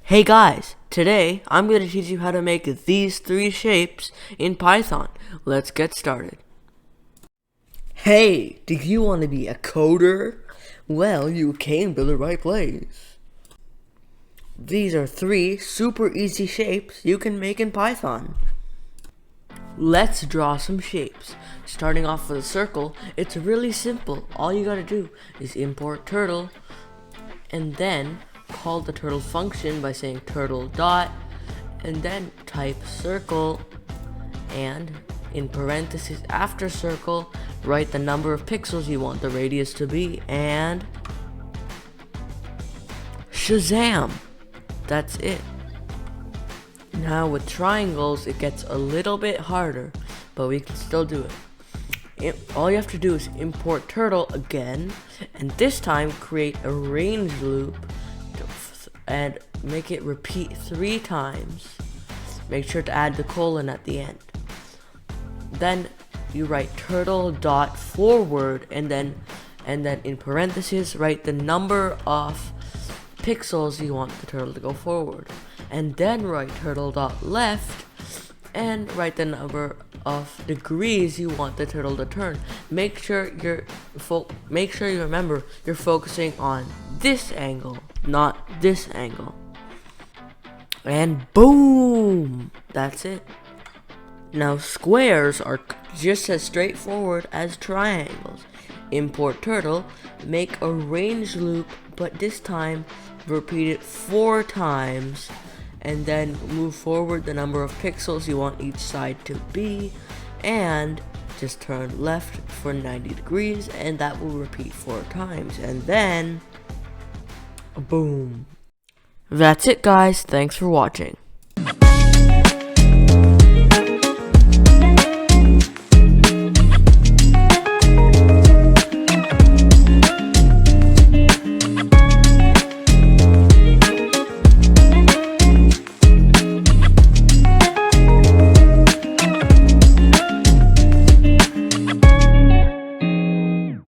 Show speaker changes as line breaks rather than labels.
Hey guys, today I'm going to teach you how to make these three shapes in Python. Let's get started. Hey, do you want to be a coder? Well, you came to the right place. These are three super easy shapes you can make in Python. Let's draw some shapes. Starting off with a circle, it's really simple. All you gotta do is import turtle and then call the turtle function by saying turtle dot and then type circle and in parentheses after circle write the number of pixels you want the radius to be and Shazam! That's it. Now with triangles it gets a little bit harder, but we can still do it. All you have to do is import turtle again and this time create a range loop and make it repeat 3 times. Make sure to add the colon at the end. Then you write turtle dot forward and then in parentheses write the number of pixels you want the turtle to go forward. And then write turtle dot left and write the number of degrees you want the turtle to turn. Make sure you remember you're focusing on this angle, not this angle. And boom! That's it. Now squares are just as straightforward as triangles. Import turtle, make a range loop, but this time repeat it 4 times. And then move forward the number of pixels you want each side to be and just turn left for 90 degrees and that will repeat 4 times and then boom. That's it guys, thanks for watching.